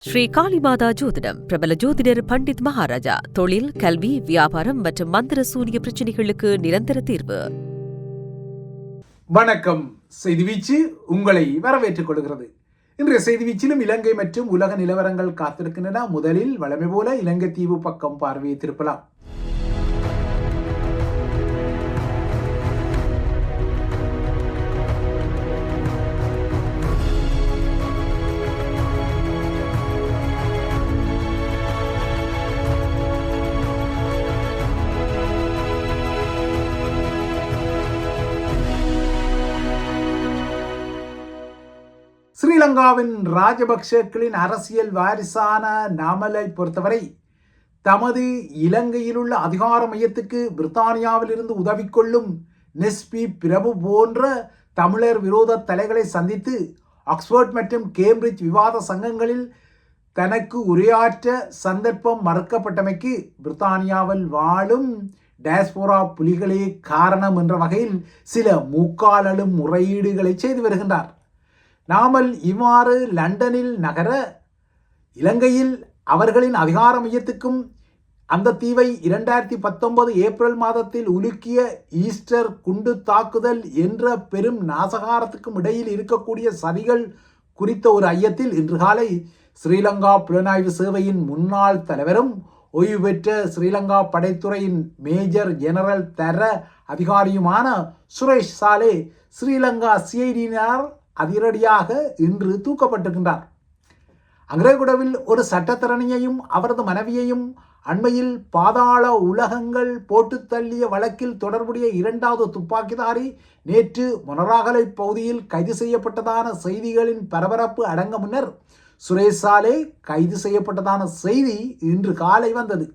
ஸ்ரீ காளிமாதா ஜோதிடம் பிரபல ஜோதிடர் பண்டித் மகாராஜா. தொழில், கல்வி, வியாபாரம் மற்றும் மந்திர சூனிய பிரச்சனைகளுக்கு நிரந்தர தீர்வு. வணக்கம். செய்தி வீச்சு உங்களை வரவேற்றுக் கொள்கிறது. இன்றைய செய்தி வீச்சிலும் இலங்கை மற்றும் உலக நிலவரங்கள் காத்திருக்கின்றன. முதலில் வழமை போல இலங்கை தீவு பக்கம் பார்வையை திருப்பலாம். ஸ்ரீலங்காவின் ராஜபக்சேக்களின் அரசியல் வாரிசான நாமலை பொறுத்தவரை தமது இலங்கையில் உள்ள அதிகார மையத்துக்கு பிரித்தானியாவில் இருந்து உதவி கொள்ளும் நெஸ்பி பிரபு போன்ற தமிழர் விரோத தலைகளை சந்தித்து ஆக்ஸ்போர்ட் மற்றும் கேம்பிரிட்ஜ் விவாத சங்கங்களில் தனக்கு உரையாற்ற சந்தர்ப்பம் மறுக்கப்பட்டமைக்கு பிரித்தானியாவில் வாழும் டயஸ்போரா புலிகளே காரணம் என்ற வகையில் சில மூக்காலலும் முறையீடுகளை செய்து வருகின்றார். நாமல் இவ்வாறு லண்டனில் நகர இலங்கையில் அவர்களின் அதிகார மையத்துக்கும் அந்த தீவை 2019 ஏப்ரல் மாதத்தில் உலுக்கிய ஈஸ்டர் குண்டு தாக்குதல் என்ற பெரும் நாசகாரத்துக்கும் இடையில் இருக்கக்கூடிய சதிகள் குறித்த ஒரு ஐயத்தில் இன்று காலை ஸ்ரீலங்கா புலனாய்வு சேவையின் முன்னாள் தலைவரும் ஓய்வு பெற்ற ஸ்ரீலங்கா படைத்துறையின் மேஜர் ஜெனரல் தர அதிகாரியுமான சுரேஷ் சாலே ஸ்ரீலங்கா சிஐடியினர் அதிரடியாக இன்று தூக்கப்பட்டிருக்கின்றார். அங்கரகுடவில் ஒரு சட்டத்தரணியையும் அவரது மனைவியையும் அண்மையில் பாதாள உலகங்கள் போட்டு தள்ளிய வழக்கில் தொடர்புடைய இரண்டாவது துப்பாக்கிதாரி நேற்று மொனராகலை பகுதியில் கைது செய்யப்பட்டதான செய்திகளின் பரபரப்பு அடங்க முன்னர் சுரேஷ் சாலே கைது செய்யப்பட்டதான செய்தி இன்று காலை வந்தது.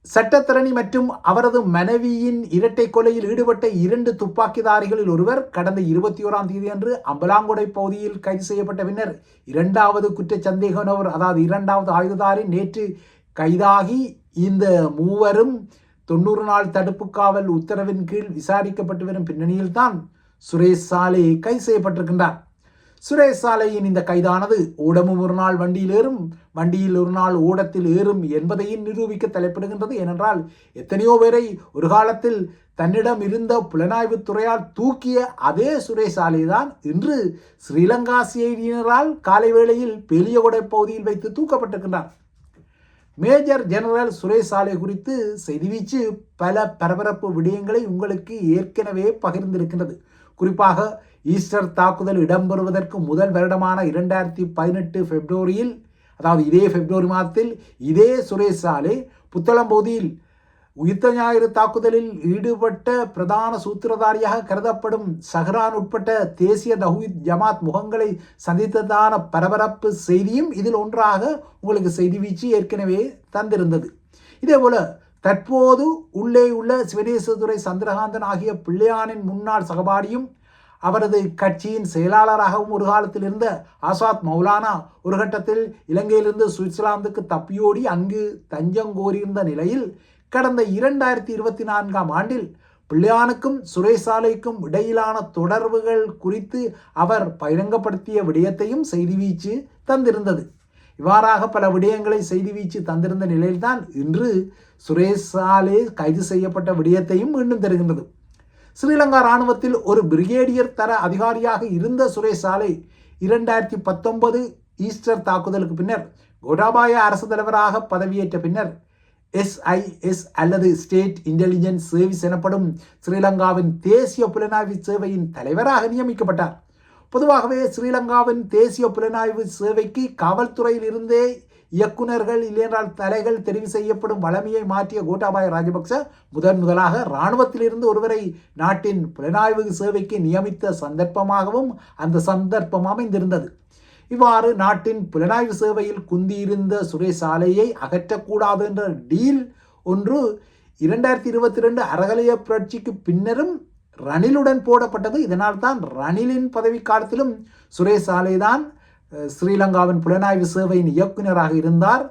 சட்டத்தரணி மற்றும் அவரது மனைவியின் இரட்டை கொலையில் ஈடுபட்ட இரண்டு துப்பாக்கிதாரிகளில் ஒருவர் கடந்த 21ஆம் தேதி அன்று அம்பலாங்கொடை பகுதியில் கைது செய்யப்பட்ட பின்னர் இரண்டாவது குற்ற சந்தேக நபர் அதாவது இரண்டாவது ஆயுததாரி நேற்று கைதாகி இந்த மூவரும் 90 நாள் தடுப்பு காவல் உத்தரவின் கீழ் விசாரிக்கப்பட்டு வரும் பின்னணியில்தான் சுரேஷ் சாலே கைது செய்யப்பட்டிருக்கின்றார். சுரேஷ் சாலையின் இந்த கைதானது ஓடமும் ஒரு நாள் வண்டியில் ஏறும், வண்டியில் ஒரு நாள் ஓடத்தில் ஏறும் என்பதையும் நிரூபிக்க தலைப்படுகின்றது. ஏனென்றால் எத்தனையோ பேரை ஒரு காலத்தில் தன்னிடம் இருந்த புலனாய்வு துறையால் தூக்கிய அதே சுரேஷ் சாலை தான் இன்று ஸ்ரீலங்கா சிஐடியினரால் காலை வேளையில் பெலியகொடை பகுதியில் வைத்து தூக்கப்பட்டிருக்கின்றார். மேஜர் ஜெனரல் சுரேஷ் சாலை குறித்து செய்திவீச்சு பல பரபரப்பு விடயங்களை உங்களுக்கு ஏற்கனவே பகிர்ந்திருக்கின்றது. குறிப்பாக ஈஸ்டர் தாக்குதல் இடம்பெறுவதற்கு முதல் வருடமான 2018 பிப்ரவரியில், அதாவது இதே பிப்ரவரி மாதத்தில் இதே சுரேஷ் சாலே புத்தளம் பகுதியில் உயிர்த்த ஞாயிறு தாக்குதலில் ஈடுபட்ட பிரதான சூத்திரதாரியாக கருதப்படும் சஹ்ரான் உட்பட்ட தேசிய தௌஹீத் ஜமாத் முகங்களை சந்தித்ததான பரபரப்பு செய்தியும் இதில் ஒன்றாக உங்களுக்கு செய்தி வீச்சு ஏற்கனவே தந்திருந்தது. இதேபோல தற்போது உள்ளே உள்ள சிவனேசதுரை சந்திரகாந்தன் ஆகிய பிள்ளையானின் முன்னாள் சகபாடியும் அவரது கட்சியின் செயலாளராகவும் ஒரு காலத்தில் இருந்த ஆசாத் மௌலானா ஒரு கட்டத்தில் இலங்கையிலிருந்து சுவிட்சர்லாந்துக்கு தப்பியோடி அங்கு தஞ்சம் கோரியிருந்த நிலையில் கடந்த 2024ஆம் ஆண்டில் பிள்ளையானுக்கும் சுரேஷ் சாலைக்கும் இடையிலான தொடர்புகள் குறித்து அவர் பகிரங்கப்படுத்திய விடயத்தையும் செய்தி வீச்சு தந்திருந்தது. இவ்வாறாக பல விடயங்களை செய்தி வீச்சு தந்திருந்த நிலையில்தான் இன்று சுரேஷ் சாலே கைது செய்யப்பட்ட விடயத்தையும் மீண்டும் தருகின்றது. ஸ்ரீலங்கா இராணுவத்தில் ஒரு பிரிகேடியர் தர அதிகாரியாக இருந்த சுரேஷ் சாலே 2019 ஈஸ்டர் தாக்குதலுக்கு பின்னர் கோட்டாபாய அரசு தலைவராக பதவியேற்ற பின்னர் SIS அல்லது ஸ்டேட் இன்டெலிஜென்ஸ் சர்வீஸ் எனப்படும் ஸ்ரீலங்காவின் தேசிய புலனாய்வு சேவையின் தலைவராக நியமிக்கப்பட்டார். பொதுவாகவே ஸ்ரீலங்காவின் தேசிய புலனாய்வு சேவைக்கு காவல்துறையில் இருந்தே இயக்குநர்கள் இல்லையென்றால் தலைகள் தெரிவு செய்யப்படும் வளமையை மாற்றிய கோட்டாபாய ராஜபக்ச முதலாக இராணுவத்திலிருந்து ஒருவரை நாட்டின் புலனாய்வு சேவைக்கு நியமித்த சந்தர்ப்பமாகவும் அந்த சந்தர்ப்பம் அமைந்திருந்தது. இவ்வாறு நாட்டின் புலனாய்வு சேவையில் குந்தியிருந்த சுரேஷ் சாலையை அகற்றக்கூடாது என்ற டீல் ஒன்று 2022 அறகலைய புரட்சிக்கு பின்னரும் ரணிலுடன் போடப்பட்டது. இதனால் தான் ரணிலின் பதவி காலத்திலும் சுரேஷ் சாலை தான் ஸ்ரீலங்காவின் புலனாய்வு சேவையின் இயக்குநராக இருந்தார்.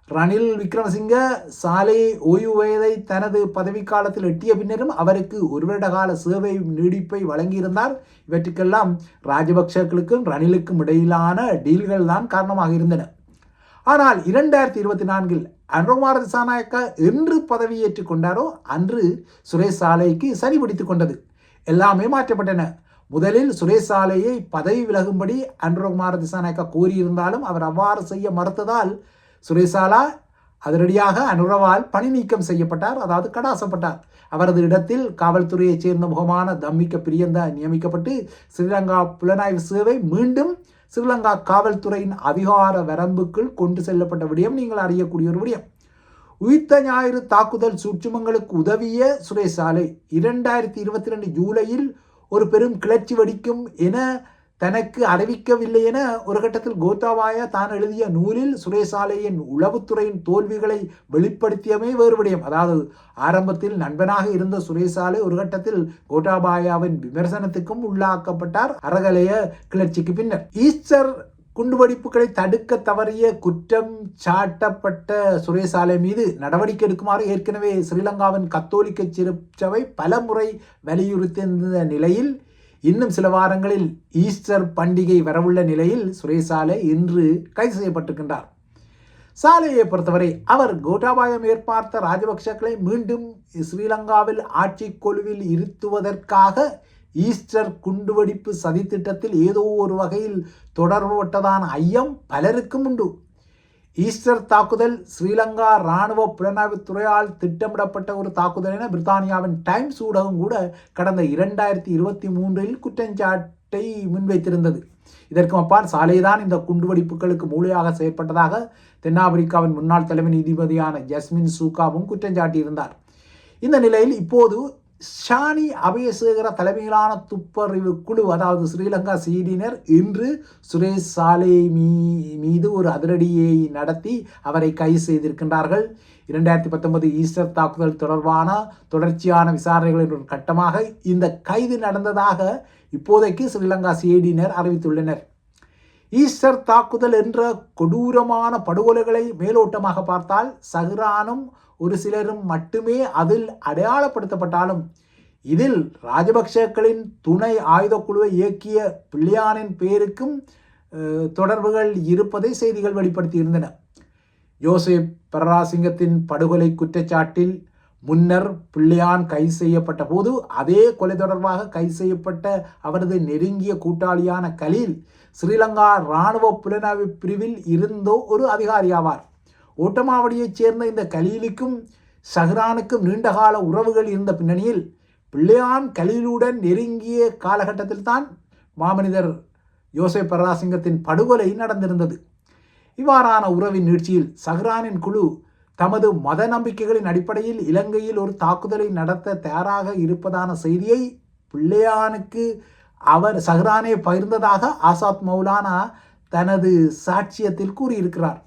ரணில் விக்ரமசிங்க சாலே ஓய்வு வயதை தனது பதவிக்காலத்தில் எட்டிய பின்னரும் அவருக்கு ஒரு வருட கால சேவை நீடிப்பை வழங்கியிருந்தார். இவற்றுக்கெல்லாம் ராஜபக்சர்களுக்கும் ரணிலுக்கும் இடையிலான டீல்கள் தான் காரணமாக இருந்தன. ஆனால் 2024 அனுரகுமார திசாநாயக்கா என்று பதவியேற்றுக் கொண்டாரோ அன்று சுரேஷ் சாலைக்கு சரி பிடித்துக் கொண்டது. எல்லாமே மாற்றப்பட்டன. முதலில் சுரேஷ் சாலையை பதவி விலகும்படி அனுரகுமார திசாநாயக்கா கோரியிருந்தாலும் அவர் அவ்வாறு செய்ய மறுத்ததால் சுரேசாலா அதிரடியாக அனுரவால் பணி நீக்கம் செய்யப்பட்டார், அதாவது கடாசப்பட்டார். அவரது இடத்தில் காவல்துறையைச் சேர்ந்த முகமான தம்மிக்க பிரியந்தா நியமிக்கப்பட்டு ஸ்ரீலங்கா புலனாய்வு சேவை மீண்டும் ஸ்ரீலங்கா காவல்துறையின் அதிகார வரம்புக்குள் கொண்டு செல்லப்பட்ட விடயம் நீங்கள் அறியக்கூடிய ஒரு விடயம். உயிர்த்த ஞாயிறு தாக்குதல் சூட்சுமங்களுக்கு உதவிய சுரேஷ் சாலை 2022 ஜூலையில் ஒரு பெரும் கிளர்ச்சி வெடிக்கும் என தனக்கு அறிவிக்கவில்லை என ஒரு கட்டத்தில் கோட்டாபாயா தான் எழுதிய நூலில் சுரேஷ் சாலையின் உளவுத்துறையின் தோல்விகளை வெளிப்படுத்தியமே வேறு விடயம். அதாவது ஆரம்பத்தில் நண்பனாக இருந்த சுரேஷ் சாலை ஒரு கட்டத்தில் கோட்டாபாயாவின் விமர்சனத்துக்கும் உள்ளாக்கப்பட்டார் அறகலைய கிளர்ச்சிக்கு பின்னர். ஈஸ்டர் குண்டுவெடிப்புகளை தடுக்க தவறிய குற்றம் சாட்டப்பட்ட சுரேஷ் சாலை மீது நடவடிக்கை எடுக்குமாறு ஏற்கனவே ஸ்ரீலங்காவின் கத்தோலிக்க திருச்சபை பல முறை வலியுறுத்தியிருந்த நிலையில் இன்னும் சில வாரங்களில் ஈஸ்டர் பண்டிகை வரவுள்ள நிலையில் சுரேஷ் சாலை இன்று கைது செய்யப்பட்டிருக்கின்றார். சாலையை பொறுத்தவரை அவர் கோட்டாபாயம் ஏற்பார்த்த ராஜபக்சக்களை மீண்டும் ஸ்ரீலங்காவில் ஆட்சி கொலுவில் இருத்துவதற்காக ஈஸ்டர் குண்டுவெடிப்பு சதித்திட்டத்தில் ஏதோ ஒரு வகையில் தொடர்புபட்டதான ஐயம் பலருக்கும் உண்டு. ஈஸ்டர் தாக்குதல் ஸ்ரீலங்கா இராணுவ புலனாய்வுத்துறையால் திட்டமிடப்பட்ட ஒரு தாக்குதல் என பிரித்தானியாவின் டைம்ஸ் ஊடகம் கூட கடந்த 2023 குற்றச்சாட்டை முன்வைத்திருந்தது. இதற்கு அப்பால் சாலைதான் இந்த குண்டுவெடிப்புகளுக்கு மூளையாக செயற்பட்டதாக தென்னாப்பிரிக்காவின் முன்னாள் தலைமை நீதிபதியான ஜஸ்மின் சூகாவும் குற்றம் சாட்டியிருந்தார். இந்த நிலையில் இப்போது ஷானி அபயசேகர தலைமையிலான துப்பறிவு குழு, அதாவது ஸ்ரீலங்கா சிடியினர் இன்று சுரேஷ் சாலை மீது ஒரு அதிரடியை நடத்தி அவரை கைது செய்திருக்கின்றார்கள். 2019 ஈஸ்டர் தாக்குதல் தொடர்பான தொடர்ச்சியான விசாரணைகளின் ஒரு கட்டமாக இந்த கைது நடந்ததாக இப்போதைக்கு ஸ்ரீலங்கா சிடியினர் அறிவித்துள்ளனர். ஈஸ்டர் தாக்குதல் என்ற கொடூரமான படுகொலைகளை மேலோட்டமாக பார்த்தால் சஹ்ரானும் ஒரு சிலரும் மட்டுமே அதில் அடையாளப்படுத்தப்பட்டாலும் இதில் ராஜபக்சக்களின் துணை ஆயுத குழுவை இயக்கிய பிள்ளையானின் பேருக்கும் தொடர்புகள் இருப்பதை செய்திகள் வெளிப்படுத்தியிருந்தன. யோசேப் பரராசிங்கத்தின் படுகொலை குற்றச்சாட்டில் முன்னர் பிள்ளையான் கைது செய்யப்பட்ட போது அதே கொலை தொடர்பாக கைது செய்யப்பட்ட அவரது நெருங்கிய கூட்டாளியான கலீல் ஸ்ரீலங்கா இராணுவ புலனாய்வு பிரிவில் இருந்தோ ஒரு அதிகாரியாவார். ஓட்டமாவடியைச் சேர்ந்த இந்த கலீலுக்கும் சஹ்ரானுக்கும் நீண்டகால உறவுகள் இருந்த பின்னணியில் பிள்ளையான் கலீலுடன் நெருங்கிய காலகட்டத்தில் தான் மாமனிதர் யோசேப் பரராசிங்கத்தின் படுகொலை நடந்திருந்தது. இவ்வாறான உறவின் நீட்சியில் சஹ்ரானின் குழு தமது மத நம்பிக்கைகளின் அடிப்படையில் இலங்கையில் ஒரு தாக்குதலை நடத்த தயாராக இருப்பதான செய்தியை பிள்ளையானுக்கு அவர் சஹ்ரானே பகிர்ந்ததாக ஆசாத் மௌலானா தனது சாட்சியத்தில் கூறியிருக்கிறார்.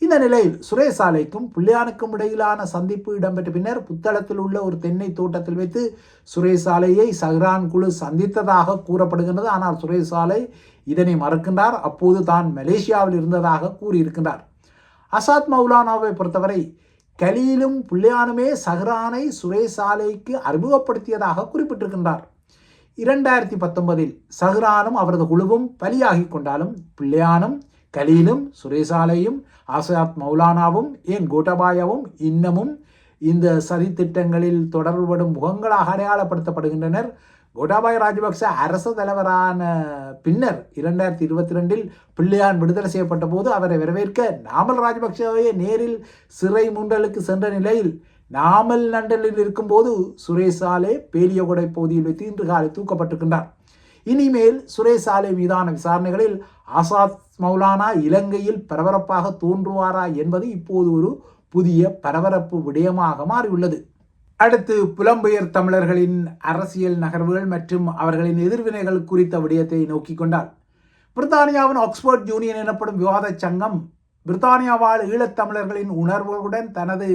இந்த நிலையில் சுரேஷ் சாலைக்கும் பிள்ளையானுக்கும் இடையிலான சந்திப்பு இடம்பெற்ற பின்னர் புத்தளத்தில் உள்ள ஒரு தென்னை தோட்டத்தில் வைத்து சுரேஷ் சாலையை சஹ்ரான் குழு சந்தித்ததாக கூறப்படுகின்றது. ஆனால் சுரேஷ் சாலை இதனை மறுக்கின்றார். அப்போது தான் மலேசியாவில் இருந்ததாக கூறியிருக்கின்றார். ஆசாத் மௌலானாவை பொறுத்தவரை கலீலும் பிள்ளையானுமே சஹ்ரானை சுரேஷ் சாலைக்கு அறிமுகப்படுத்தியதாக குறிப்பிட்டிருக்கின்றார். 2019 சஹ்ரானும் அவரது குழுவும் பலியாகி கொண்டாலும் பிள்ளையானும் கலீலும் சுரேஷ் சாலையும் ஆசாத் மௌலானாவும் ஏன் கோட்டாபாயாவும் இன்னமும் இந்த சதி திட்டங்களில் தொடர்புபடும் முகங்களாக அடையாளப்படுத்தப்படுகின்றனர். கோட்டாபாய ராஜபக்ச அரசு தலைவரான பின்னர் 2022 பிள்ளையான் விடுதலை செய்யப்பட்ட போது அவரை வரவேற்க நாமல் ராஜபக்சவையே நேரில் சிறை முண்டலுக்கு சென்ற நிலையில் நாமல் லண்டனில் இருக்கும்போது சுரேஷ் சாலை பேலியகொடை பகுதியில் வைத்து இன்று காலை தூக்கப்பட்டிருக்கின்றார். இனிமேல் சுரேஷ் சாலை மீதான விசாரணைகளில் ஆசாத் மௌலானா இலங்கையில் பரபரப்பாக தோன்றுவாரா என்பது இப்போது ஒரு புதிய பரபரப்பு விடயமாக மாறியுள்ளது. அடுத்து புலம்பெயர் தமிழர்களின் அரசியல் நகர்வுகள் மற்றும் அவர்களின் எதிர்வினைகள் குறித்த விடயத்தை நோக்கிக் கொண்டால், பிரித்தானியாவின் ஆக்ஸ்போர்ட் யூனியன் எனப்படும் விவாத சங்கம் பிரித்தானியாவால் ஈழத்தமிழர்களின் உணர்வுடன் தனது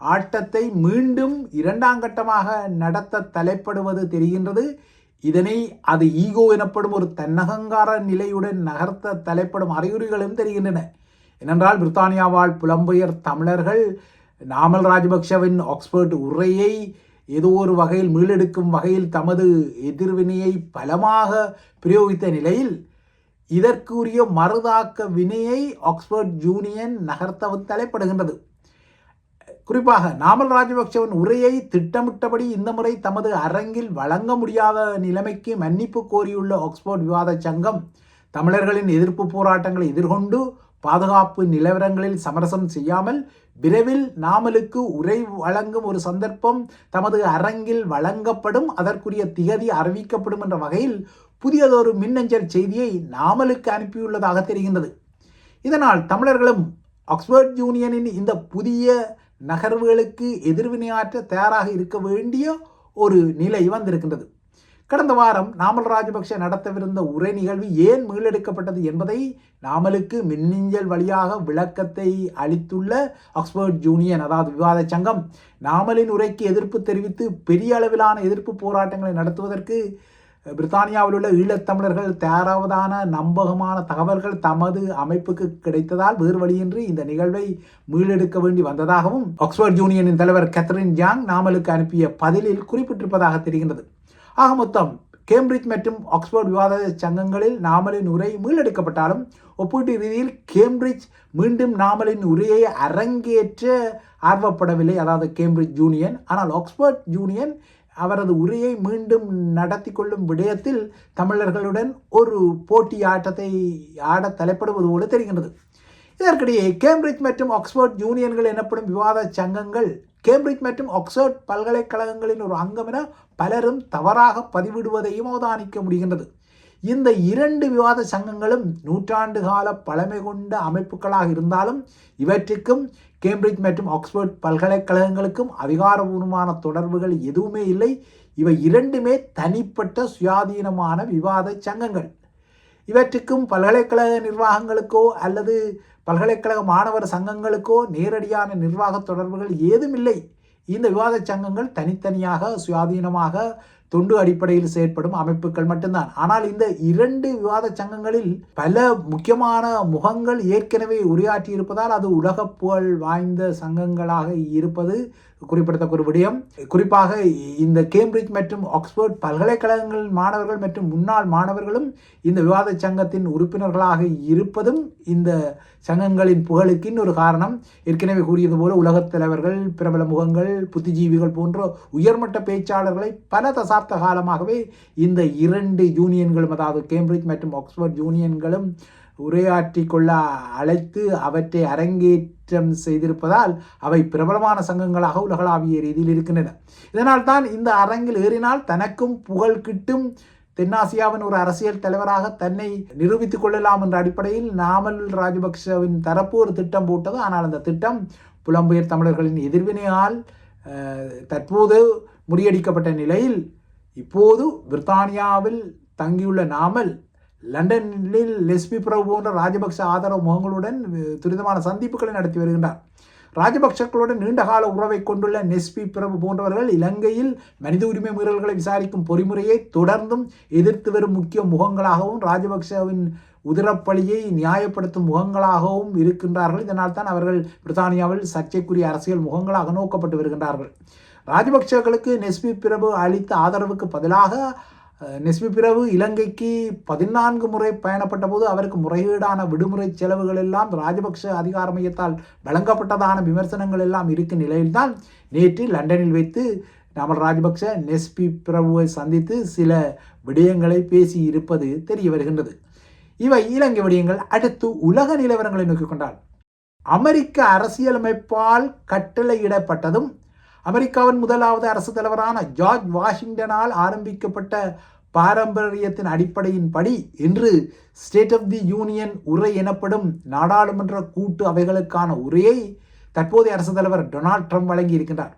ஆட்டத்தை மீண்டும் 2ஆம் கட்டமாக நடத்த தலைப்படுவது தெரிகின்றது. இதனை அது ஈகோ எனப்படும் ஒரு தன்னகங்கார நிலையுடன் நகர்த்த தலைப்படும் அறிகுறிகளும் தெரிகின்றன. ஏனென்றால் பிரித்தானியாவால் புலம்பெயர் தமிழர்கள் நாமல் ராஜபக்ஷவின் ஆக்ஸ்போர்ட் உரையை ஏதோ ஒரு வகையில் மீளெடுக்கும் வகையில் தமது எதிர்வினையை பலமாக பிரயோகித்த நிலையில் இதற்குரிய மறுதாக்க வினையை ஆக்ஸ்போர்ட் யூனியன் நகர்த்தவும் தலைப்படுகின்றது. குறிப்பாக நாமல் ராஜபக்ஷவின் உரையை திட்டமிட்டபடி இந்த முறை தமது அரங்கில் வழங்க முடியாத நிலைமைக்கு மன்னிப்பு கோரியுள்ள ஆக்ஸ்போர்ட் விவாத சங்கம் தமிழர்களின் எதிர்ப்பு போராட்டங்களை எதிர்கொண்டு பாதுகாப்பு நிலவரங்களில் சமரசம் செய்யாமல் விரைவில் நாமலுக்கு உரை வழங்கும் ஒரு சந்தர்ப்பம் தமது அரங்கில் வழங்கப்படும், அதற்குரிய திகதி அறிவிக்கப்படும் என்ற வகையில் புதியதொரு மின்னஞ்சல் செய்தியை நாமலுக்கு அனுப்பியுள்ளதாக தெரிகின்றது. இதனால் தமிழர்களும் ஆக்ஸ்போர்ட் யூனியனின் இந்த புதிய நகர்வுகளுக்கு எதிர்வினையாற்ற தயாராக இருக்க வேண்டிய ஒரு நிலை வந்திருக்கின்றது. கடந்த வாரம் நாமல் ராஜபக்ஷ நடத்தவிருந்த உரை நிகழ்வு ஏன் மீளெடுக்கப்பட்டது என்பதை நாமலுக்கு மின்னஞ்சல் வழியாக விளக்கத்தை அளித்துள்ள ஆக்ஸ்போர்ட் யூனியன் அதாவது விவாத சங்கம் நாமலின் உரைக்கு எதிர்ப்பு தெரிவித்து பெரிய அளவிலான எதிர்ப்பு போராட்டங்களை நடத்துவதற்கு பிரித்தானியாவில் உள்ள ஈழத்தமிழர்கள் தயாராவதான நம்பகமான தகவல்கள் தமது அமைப்புக்கு கிடைத்ததால் வேறு வழியின்றி இந்த நிகழ்வை மீளெடுக்க வேண்டி வந்ததாகவும் ஆக்ஸ்போர்ட் யூனியனின் தலைவர் கேத்தரின் ஜாங் நாமலுக்கு அனுப்பிய பதிலில் குறிப்பிட்டிருப்பதாக தெரிகின்றது. ஆக மொத்தம் கேம்பிரிட்ஜ் மற்றும் ஆக்ஸ்போர்ட் விவாத சங்கங்களில் நாமலின் உரை மீளெடுக்கப்பட்டாலும் ஒப்பீட்டு ரீதியில் கேம்பிரிட்ஜ் மீண்டும் நாமலின் உரையை அரங்கேற்ற ஆர்வப்படவில்லை, அதாவது கேம்பிரிட்ஜ் யூனியன். ஆனால் ஆக்ஸ்போர்ட் யூனியன் அவரது உரையை மீண்டும் நடத்தி கொள்ளும் விடயத்தில் தமிழர்களுடன் ஒரு போட்டி ஆட்டத்தை ஆட தலைப்படுவது போல தெரிகின்றது. இதற்கிடையே கேம்பிரிட்ஜ் மற்றும் ஆக்ஸ்போர்ட் யூனியன்கள் எனப்படும் விவாத சங்கங்கள் கேம்பிரிட்ஜ் மற்றும் ஆக்ஸ்போர்ட் பல்கலைக்கழகங்களின் ஒரு அங்கம் என பலரும் தவறாக பதிவிடுவதையும் அவதானிக்க முடிகின்றது. இந்த இரண்டு விவாத சங்கங்களும் நூற்றாண்டு கால பழமை கொண்ட அமைப்புகளாக இருந்தாலும் இவற்றுக்கும் கேம்பிரிட்ஜ் மற்றும் ஆக்ஸ்போர்ட் பல்கலைக்கழகங்களுக்கும் அதிகாரபூர்வமான தொடர்புகள் எதுவுமே இல்லை. இவை இரண்டுமே தனிப்பட்ட சுயாதீனமான விவாத சங்கங்கள். இவற்றுக்கும் பல்கலைக்கழக நிர்வாகங்களுக்கோ அல்லது பல்கலைக்கழக மாணவர் சங்கங்களுக்கோ நேரடியான நிர்வாக தொடர்புகள் ஏதுமில்லை. இந்த விவாத சங்கங்கள் தனித்தனியாக சுயாதீனமாக தொண்டு அடிப்படையில் செயற்படும் அமைப்புகள் மட்டும்தான். ஆனால் இந்த இரண்டு விவாத சங்கங்களில் பல முக்கியமான முகங்கள் ஏற்கனவே உரையாற்றி இருப்பதால் அது உலக புகழ் வாய்ந்த சங்கங்களாக இருப்பது குறிப்பிடத்தக்க ஒரு விடயம். குறிப்பாக இந்த கேம்பிரிட்ஜ் மற்றும் ஆக்ஸ்போர்ட் பல்கலைக்கழகங்களின் மாணவர்கள் மற்றும் முன்னாள் மாணவர்களும் இந்த விவாத சங்கத்தின் உறுப்பினர்களாக இருப்பதும் இந்த சங்கங்களின் புகழுக்கு இன்னொரு காரணம். ஏற்கனவே கூறியது போல உலகத் தலைவர்கள், பிரபல முகங்கள், புத்திஜீவிகள் போன்ற உயர்மட்ட பேச்சாளர்களை பல தசாப்த காலமாகவே இந்த இரண்டு யூனியன்களும் அதாவது கேம்பிரிட்ஜ் மற்றும் ஆக்ஸ்போர்ட் யூனியன்களும் உரையாற்றி கொள்ள அழைத்து அவற்றை அரங்கேற்றம் செய்திருப்பதால் அவை பிரபலமான சங்கங்களாக உலகளாவிய ரீதியில் இருக்கின்றன. இதனால் தான் இந்த அரங்கில் ஏறினால் தனக்கும் புகழ் கிட்டும், தென்னாசியாவின் ஒரு அரசியல் தலைவராக தன்னை நிரூபித்துக் கொள்ளலாம் என்ற அடிப்படையில் நாமல் ராஜபக்ஷவின் தரப்பு ஒரு திட்டம் போட்டது. ஆனால் அந்த திட்டம் புலம்பெயர் தமிழர்களின் எதிர்வினையால் தற்போது முறியடிக்கப்பட்ட நிலையில் இப்போது பிரித்தானியாவில் தங்கியுள்ள நாமல் லண்டனில் லெஸ்பி பிரபு போன்ற ராஜபக்ஷ ஆதரவு முகங்களுடன் துரிதமான சந்திப்புகளை நடத்தி வருகின்றார். ராஜபக்ஷக்களுடன் நீண்டகால உறவை கொண்டுள்ள நெஸ்பி பிரபு போன்றவர்கள் இலங்கையில் மனித உரிமை மீறல்களை விசாரிக்கும் பொறிமுறையை தொடர்ந்தும் எதிர்த்து வரும் முக்கிய முகங்களாகவும் ராஜபக்ஷவின் உதிரப்பலியை நியாயப்படுத்தும் முகங்களாகவும் இருக்கின்றார்கள். இதனால் தான் அவர்கள் பிரித்தானியாவில் சர்ச்சைக்குரிய அரசியல் முகங்களாக நோக்கப்பட்டு வருகின்றார்கள். ராஜபக்ஷர்களுக்கு நெஸ்பி பிரபு அளித்த ஆதரவுக்கு பதிலாக நெஸ்பி பிரபு இலங்கைக்கு 14 முறை பயணப்பட்ட போது அவருக்கு முறையீடான விடுமுறை செலவுகள் எல்லாம் ராஜபக்ஷ அதிகார மையத்தால் வழங்கப்பட்டதான விமர்சனங்கள் எல்லாம் இருக்கும் நிலையில்தான் நேற்று லண்டனில் வைத்து நாமல் ராஜபக்ஷ நெஸ்பி பிரபுவை சந்தித்து சில விடயங்களை பேசி இருப்பது தெரிய வருகின்றது. இவை இலங்கை விடயங்கள். அடுத்து உலக நிலவரங்களை நோக்கிக் கொண்டால் அமெரிக்க அரசியலமைப்பால் கட்டளையிடப்பட்டதும் அமெரிக்காவின் முதலாவது அரசு தலைவரான ஜார்ஜ் வாஷிங்டனால் ஆரம்பிக்கப்பட்ட பாரம்பரியத்தின் அடிப்படையின்படி இன்று ஸ்டேட் ஆஃப் தி யூனியன் உரை எனப்படும் நாடாளுமன்ற கூட்டு அவைகளுக்கான உரையை தற்போதைய அரசு தலைவர் டொனால்ட் ட்ரம்ப் வழங்கி இருக்கின்றார்.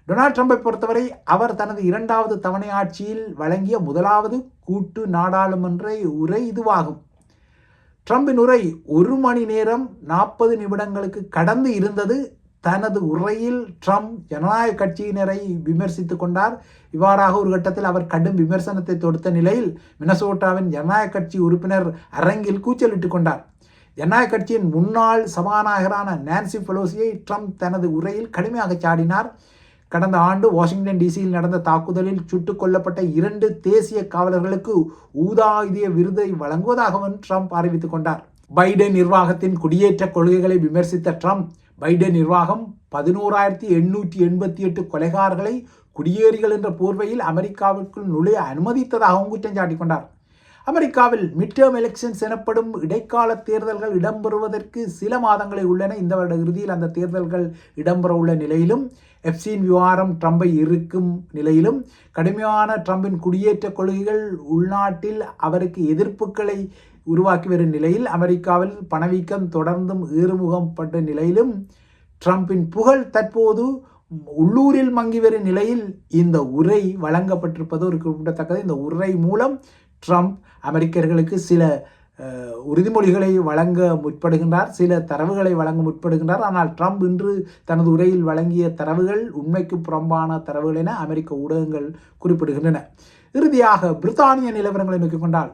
டொனால்ட் ட்ரம்பை பொறுத்தவரை அவர் தனது 2வது தவணை ஆட்சியில் வழங்கிய முதலாவது கூட்டு நாடாளுமன்ற உரை இதுவாகும். ட்ரம்பின் உரை 1 மணி நேரம் 40 நிமிடங்களுக்கு கடந்து இருந்தது. தனது உரையில் ட்ரம்ப் ஜனநாயக கட்சியினரை விமர்சித்துக் கொண்டார். இவ்வாறாக ஒரு கட்டத்தில் அவர் கடும் விமர்சனத்தை தொடுத்த நிலையில் மினசோட்டாவின் ஜனநாயக கட்சி உறுப்பினர் அரங்கில் கூச்சலிட்டுக் கொண்டார். ஜனநாயக கட்சியின் முன்னாள் சபாநாயகரான நான்சி பெலோசியை ட்ரம்ப் தனது உரையில் கடுமையாக சாடினார். கடந்த ஆண்டு வாஷிங்டன் டிசியில் நடந்த தாக்குதலில் சுட்டுக் கொல்லப்பட்ட 2 தேசிய காவலர்களுக்கு ஊதாயுதிய விருதை வழங்குவதாகவும் ட்ரம்ப் அறிவித்துக் கொண்டார். பைடன் நிர்வாகத்தின் குடியேற்ற கொள்கைகளை விமர்சித்த ட்ரம்ப், பைடன் நிர்வாகம் 11,888 கொலைகாரர்களை குடியேறிகள் என்ற போர்வையில் அமெரிக்காவிற்குள் நுழைய அனுமதித்ததாகவும் குற்றம் சாட்டிக் கொண்டார். அமெரிக்காவில் மிட்டர்ம் எலெக்ஷன்ஸ் எனப்படும் இடைக்கால தேர்தல்கள் இடம்பெறுவதற்கு சில மாதங்களே உள்ளன. இந்த வருட இறுதியில் அந்த தேர்தல்கள் இடம்பெற உள்ள நிலையிலும், எப்ஸ்டீன் விவகாரம் ட்ரம்பை இருக்கும் நிலையிலும், கடுமையான ட்ரம்பின் குடியேற்ற கொள்கைகள் உள்நாட்டில் அவருக்கு எதிர்ப்புகளை உருவாக்கி வரும் நிலையில், அமெரிக்காவில் பணவீக்கம் தொடர்ந்தும் ஏறுமுகப்பட்ட நிலையிலும், ட்ரம்பின் புகழ் தற்போது உள்ளூரில் மங்கி வரும் நிலையில் இந்த உரை வழங்கப்பட்டிருப்பது ஒரு குறிப்பிடத்தக்கது. இந்த உரை மூலம் ட்ரம்ப் அமெரிக்கர்களுக்கு சில உறுதிமொழிகளை வழங்க முற்படுகின்றார், சில தரவுகளை வழங்க முற்படுகின்றார். ஆனால் ட்ரம்ப் இன்று தனது உரையில் வழங்கிய தரவுகள் உண்மைக்கு புறம்பான தரவுகள் என அமெரிக்க ஊடகங்கள் குறிப்பிடுகின்றன. இறுதியாக பிரித்தானிய நிலவரங்களை நோக்கிக் கொண்டால்,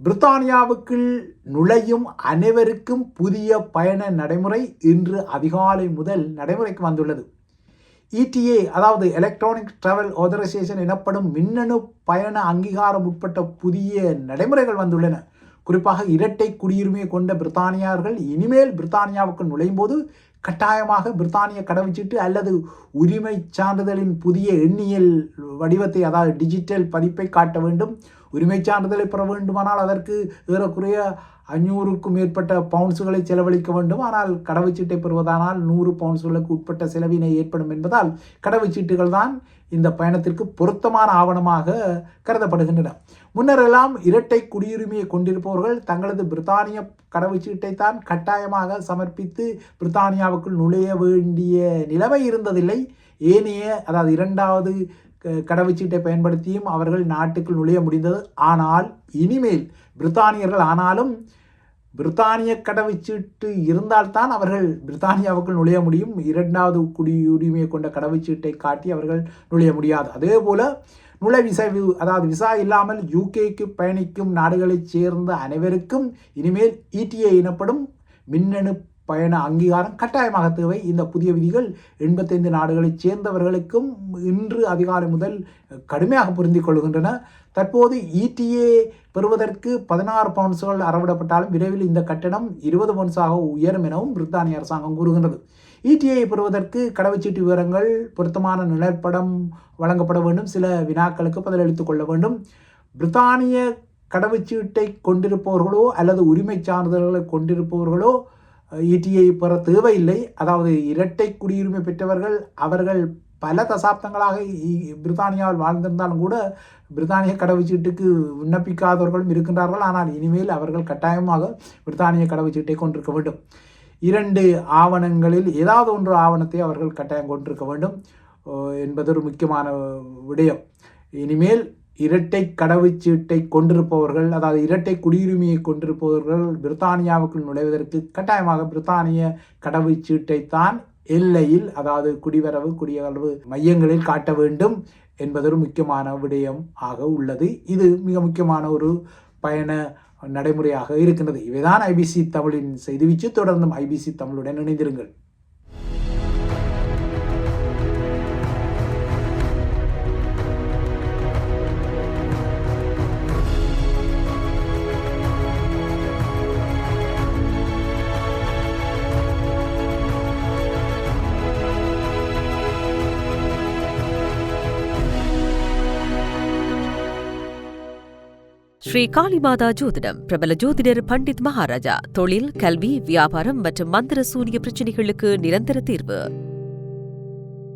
பிரித்தானியாவுக்குள் நுழையும் அனைவருக்கும் புதிய பயண நடைமுறை இன்று அதிகாலை முதல் நடைமுறைக்கு வந்துள்ளது. ETA, அதாவது எலக்ட்ரானிக் டிராவல் ஆதரைசேஷன் எனப்படும் மின்னணு பயண அங்கீகாரம் உட்பட்ட புதிய நடைமுறைகள் வந்துள்ளன. குறிப்பாக இரட்டை குடியுரிமையை கொண்ட பிரித்தானியர்கள் இனிமேல் பிரித்தானியாவுக்கு நுழையும் போது கட்டாயமாக பிரித்தானிய கடவுச்சீட்டு அல்லது உரிமை சான்றிதழின் புதிய எண்ணியல் வடிவத்தை, அதாவது டிஜிட்டல் பதிப்பை காட்ட வேண்டும். உரிமை சான்றிதழை பெற வேண்டுமானால் அதற்கு ஏறக்குறைய 500க்கும் மேற்பட்ட பவுண்ட்ஸுகளை செலவழிக்க வேண்டும். ஆனால் கடவுச்சீட்டை பெறுவதானால் 100 பவுண்ட்ஸுகளுக்கு உட்பட்ட செலவினை ஏற்படும் என்பதால் கடவுச்சீட்டுகள் தான் இந்த பயணத்திற்கு பொருத்தமான ஆவணமாக கருதப்படுகின்றன. முன்னரெல்லாம் இரட்டை குடியுரிமையை கொண்டிருப்பவர்கள் தங்களது பிரித்தானிய கடவுச்சீட்டை தான் கட்டாயமாக சமர்ப்பித்து பிரித்தானியாவுக்குள் நுழைய வேண்டிய நிலைமை இருந்ததில்லை. ஏனைய, அதாவது 2வது கடவுச்சீட்டை பயன்படுத்தியும் அவர்கள் நாட்டுக்குள் நுழைய முடிந்தது. ஆனால் இனிமேல் பிரித்தானியர்கள் ஆனாலும் பிரித்தானிய கடவுச்சீட்டு இருந்தால்தான் அவர்கள் பிரித்தானியாவுக்குள் நுழைய முடியும். 2வது குடியுரிமையை கொண்ட கடவுச்சீட்டை காட்டி அவர்கள் நுழைய முடியாது. அதே போல நுழைவிசா, அதாவது விசா இல்லாமல் UKக்கு பயணிக்கும் நாடுகளைச் சேர்ந்த அனைவருக்கும் இனிமேல் ETA எனப்படும் மின்னணு பயண அங்கீகாரம் கட்டாயமாக தேவை. இந்த புதிய விதிகள் 85 நாடுகளைச் சேர்ந்தவர்களுக்கும் இன்று அதிகாலை முதல் கடுமையாக பொருந்திக் கொள்கின்றன. தற்போது ETA பெறுவதற்கு 16 பவுண்ட்ஸ்கள் அறவிடப்பட்டாலும் விரைவில் இந்த கட்டணம் 20 பவுண்ட்ஸாக உயரும் எனவும் பிரித்தானிய அரசாங்கம் கூறுகின்றது. ETA பெறுவதற்கு கடவுச்சீட்டு விவரங்கள், பொருத்தமான நிழற்படம் வழங்கப்பட வேண்டும். சில வினாக்களுக்கு பதிலளித்துக் கொள்ள வேண்டும். பிரித்தானிய கடவுச்சீட்டை கொண்டிருப்பவர்களோ அல்லது உரிமை சான்றிதழ்களை கொண்டிருப்பவர்களோ ETA பெற தேவையில்லை. அதாவது இரட்டை குடியுரிமை பெற்றவர்கள் அவர்கள் பல தசாப்தங்களாக பிரித்தானியாவில் வாழ்ந்திருந்தாலும் கூட பிரித்தானிய கடவுச்சீட்டுக்கு விண்ணப்பிக்காதவர்களும் இருக்கின்றார்கள். ஆனால் இனிமேல் அவர்கள் கட்டாயமாக பிரித்தானிய கடவுச்சீட்டை கொண்டிருக்க வேண்டும். 2 ஆவணங்களில் ஏதாவது ஒன்று ஆவணத்தை அவர்கள் கட்டாயம் கொண்டிருக்க வேண்டும் என்பது ஒரு முக்கியமான விடயம். இனிமேல் இரட்டை கடவுச்சீட்டை கொண்டிருப்பவர்கள், அதாவது இரட்டை குடியுரிமையை கொண்டிருப்பவர்கள் பிரித்தானியாவுக்குள் நுழைவதற்கு கட்டாயமாக பிரித்தானிய கடவுச்சீட்டை தான் எல்லையில், அதாவது குடிவரவு குடியகல்வு மையங்களில் காட்ட வேண்டும் என்பது ஒரு முக்கியமான விடயம் ஆக உள்ளது. இது மிக முக்கியமான ஒரு பயண நடைமுறையாக இருக்கின்றது. இவைதான் IBC தமிழின் செய்திவீச்சு. தொடர்ந்தும் IBC தமிழுடன் இணைந்திருங்கள். ஸ்ரீ காளிமாதா ஜோதிடம், பிரபல ஜோதிடர் பண்டித் மகாராஜா. தொழில், கல்வி, வியாபாரம் மற்றும் மந்திர சூனிய பிரச்சனைகளுக்கு நிரந்தர தீர்வு.